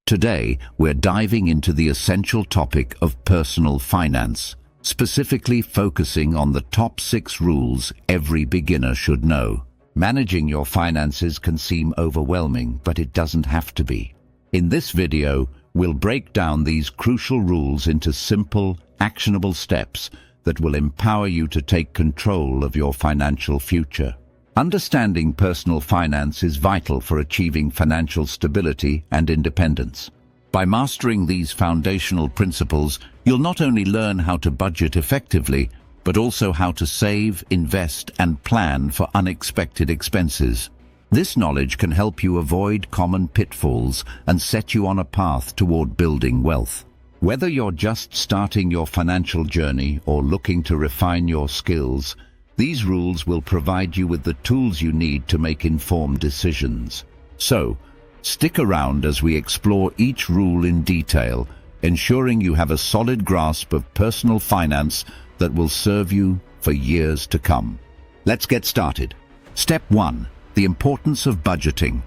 Today, we're diving into the essential topic of personal finance, specifically focusing on the top 6 rules every beginner should know. Managing your finances can seem overwhelming, but it doesn't have to be. In this video, we'll break down these crucial rules into simple, actionable steps that will empower you to take control of your financial future. Understanding personal finance is vital for achieving financial stability and independence. By mastering these foundational principles, you'll not only learn how to budget effectively, but also how to save, invest, and plan for unexpected expenses. This knowledge can help you avoid common pitfalls and set you on a path toward building wealth. Whether you're just starting your financial journey or looking to refine your skills, these rules will provide you with the tools you need to make informed decisions. So, stick around as we explore each rule in detail, ensuring you have a solid grasp of personal finance that will serve you for years to come. Let's get started. Step 1. The importance of budgeting.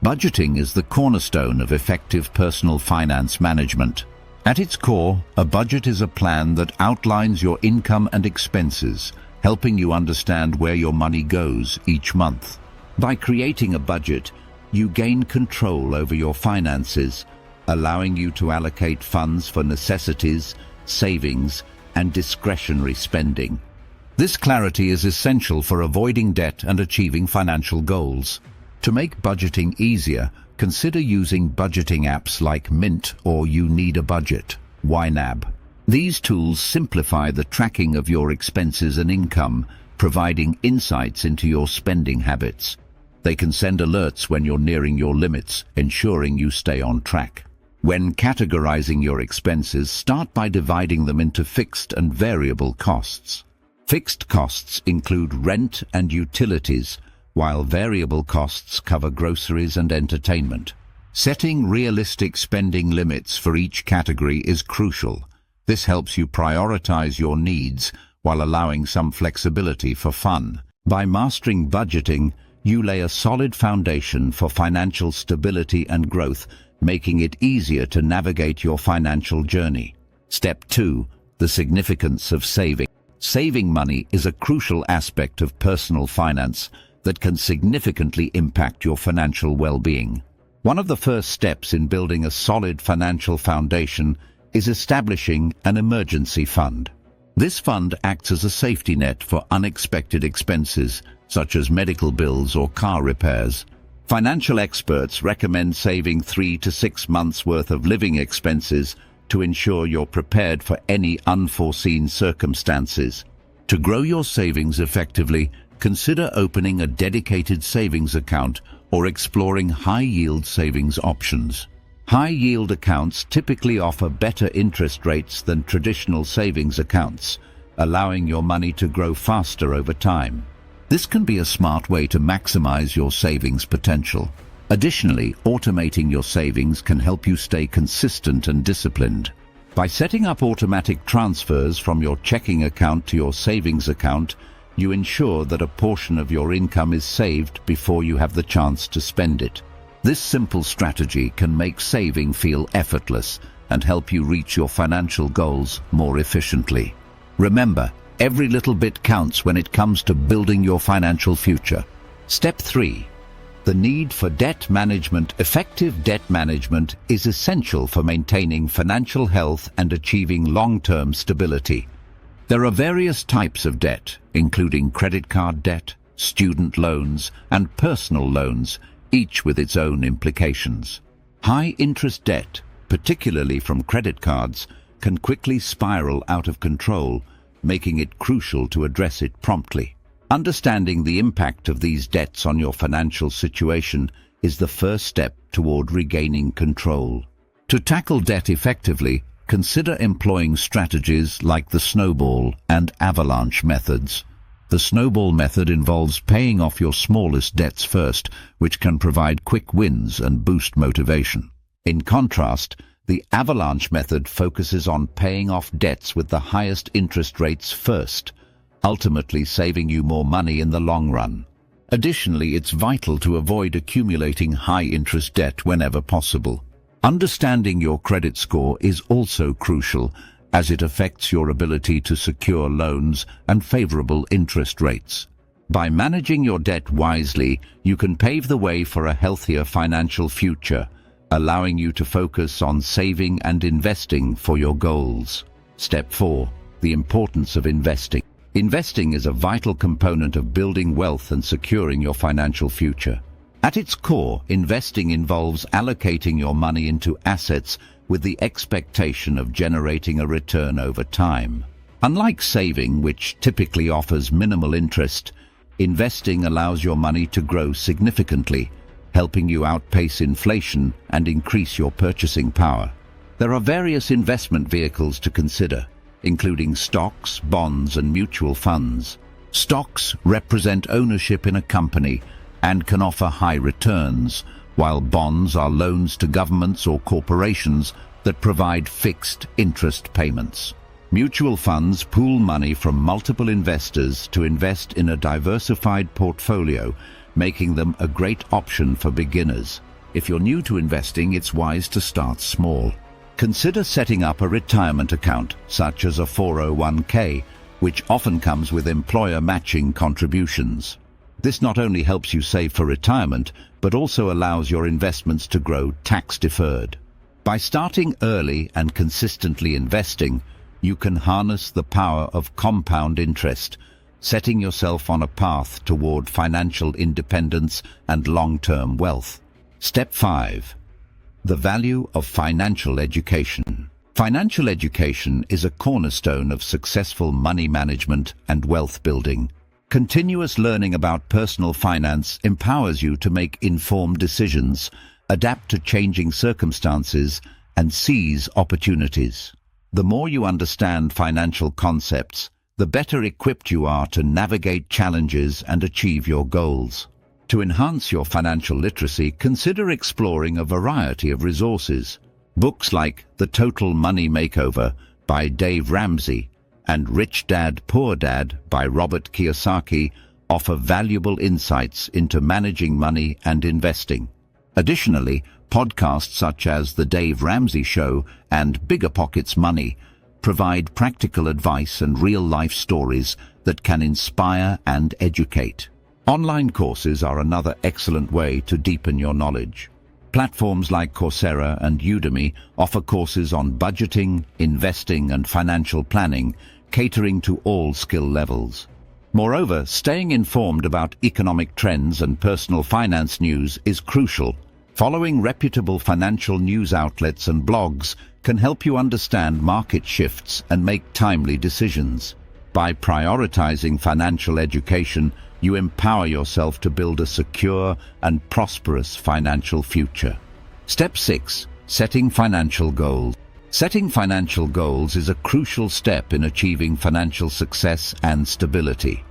Budgeting is the cornerstone of effective personal finance management. At its core, a budget is a plan that outlines your income and expenses, helping you understand where your money goes each month. By creating a budget, you gain control over your finances, allowing you to allocate funds for necessities, savings, and discretionary spending. This clarity is essential for avoiding debt and achieving financial goals. To make budgeting easier, consider using budgeting apps like Mint or You Need a Budget, YNAB. These tools simplify the tracking of your expenses and income, providing insights into your spending habits. They can send alerts when you're nearing your limits, ensuring you stay on track. When categorizing your expenses, start by dividing them into fixed and variable costs. Fixed costs include rent and utilities, while variable costs cover groceries and entertainment. Setting realistic spending limits for each category is crucial. This helps you prioritize your needs while allowing some flexibility for fun. By mastering budgeting, you lay a solid foundation for financial stability and growth, making it easier to navigate your financial journey. Step 2. The significance of saving. Saving money is a crucial aspect of personal finance that can significantly impact your financial well-being. One of the first steps in building a solid financial foundation is establishing an emergency fund. This fund acts as a safety net for unexpected expenses, such as medical bills or car repairs. Financial experts recommend saving 3 to 6 months' worth of living expenses to ensure you're prepared for any unforeseen circumstances. To grow your savings effectively, consider opening a dedicated savings account or exploring high-yield savings options. High-yield accounts typically offer better interest rates than traditional savings accounts, allowing your money to grow faster over time. This can be a smart way to maximize your savings potential. Additionally, automating your savings can help you stay consistent and disciplined. By setting up automatic transfers from your checking account to your savings account, you ensure that a portion of your income is saved before you have the chance to spend it. This simple strategy can make saving feel effortless and help you reach your financial goals more efficiently. Remember, every little bit counts when it comes to building your financial future. Step 3. The need for debt management. Effective debt management is essential for maintaining financial health and achieving long-term stability. There are various types of debt, including credit card debt, student loans, and personal loans, each with its own implications. High-interest debt, particularly from credit cards, can quickly spiral out of control, making it crucial to address it promptly. Understanding the impact of these debts on your financial situation is the first step toward regaining control. To tackle debt effectively, consider employing strategies like the snowball and avalanche methods. The snowball method involves paying off your smallest debts first, which can provide quick wins and boost motivation. In contrast, the avalanche method focuses on paying off debts with the highest interest rates first, ultimately saving you more money in the long run. Additionally, it's vital to avoid accumulating high-interest debt whenever possible. Understanding your credit score is also crucial, as it affects your ability to secure loans and favorable interest rates. By managing your debt wisely, you can pave the way for a healthier financial future, allowing you to focus on saving and investing for your goals. Step 4. The importance of investing. Investing is a vital component of building wealth and securing your financial future. At its core, investing involves allocating your money into assets with the expectation of generating a return over time. Unlike saving, which typically offers minimal interest, investing allows your money to grow significantly, helping you outpace inflation and increase your purchasing power. There are various investment vehicles to consider, including stocks, bonds, and mutual funds. Stocks represent ownership in a company and can offer high returns, while bonds are loans to governments or corporations that provide fixed interest payments. Mutual funds pool money from multiple investors to invest in a diversified portfolio, making them a great option for beginners. If you're new to investing, it's wise to start small. Consider setting up a retirement account, such as a 401k, which often comes with employer matching contributions. This not only helps you save for retirement, but also allows your investments to grow tax-deferred. By starting early and consistently investing, you can harness the power of compound interest, setting yourself on a path toward financial independence and long-term wealth. Step 5. The value of financial education. Financial education is a cornerstone of successful money management and wealth building. Continuous learning about personal finance empowers you to make informed decisions, adapt to changing circumstances, and seize opportunities. The more you understand financial concepts, the better equipped you are to navigate challenges and achieve your goals. To enhance your financial literacy, consider exploring a variety of resources. Books like The Total Money Makeover by Dave Ramsey and Rich Dad, Poor Dad by Robert Kiyosaki offer valuable insights into managing money and investing. Additionally, podcasts such as The Dave Ramsey Show and Bigger Pockets Money provide practical advice and real-life stories that can inspire and educate. Online courses are another excellent way to deepen your knowledge. Platforms like Coursera and Udemy offer courses on budgeting, investing, and financial planning, catering to all skill levels. Moreover, staying informed about economic trends and personal finance news is crucial. Following reputable financial news outlets and blogs can help you understand market shifts and make timely decisions. By prioritizing financial education, you empower yourself to build a secure and prosperous financial future. Step 6. Setting financial goals. Setting financial goals is a crucial step in achieving financial success and stability.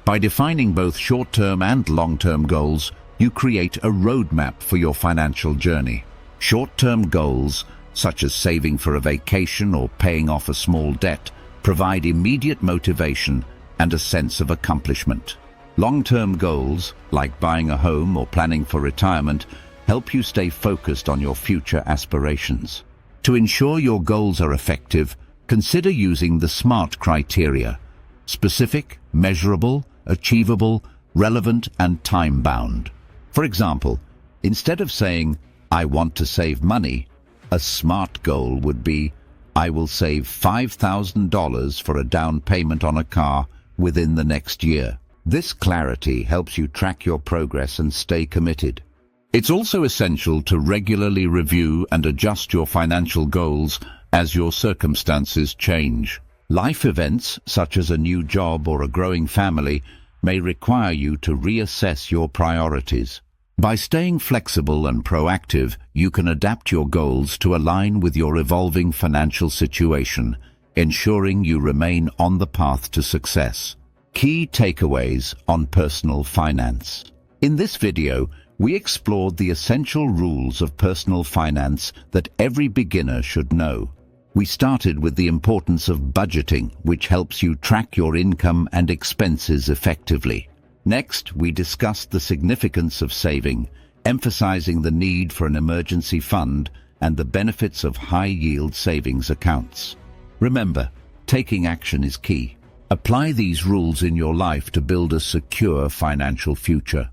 By defining both short-term and long-term goals, you create a roadmap for your financial journey. Short-term goals, such as saving for a vacation or paying off a small debt, provide immediate motivation and a sense of accomplishment. Long-term goals, like buying a home or planning for retirement, help you stay focused on your future aspirations. To ensure your goals are effective, consider using the SMART criteria: specific, measurable, achievable, relevant, and time-bound. For example, instead of saying, "I want to save money," a SMART goal would be, "I will save $5,000 for a down payment on a car within the next year." This clarity helps you track your progress and stay committed. It's also essential to regularly review and adjust your financial goals as your circumstances change. Life events, such as a new job or a growing family, may require you to reassess your priorities. By staying flexible and proactive, you can adapt your goals to align with your evolving financial situation, ensuring you remain on the path to success. Key takeaways on personal finance. In this video, we explored the essential rules of personal finance that every beginner should know. We started with the importance of budgeting, which helps you track your income and expenses effectively. Next, we discussed the significance of saving, emphasizing the need for an emergency fund and the benefits of high-yield savings accounts. Remember, taking action is key. Apply these rules in your life to build a secure financial future.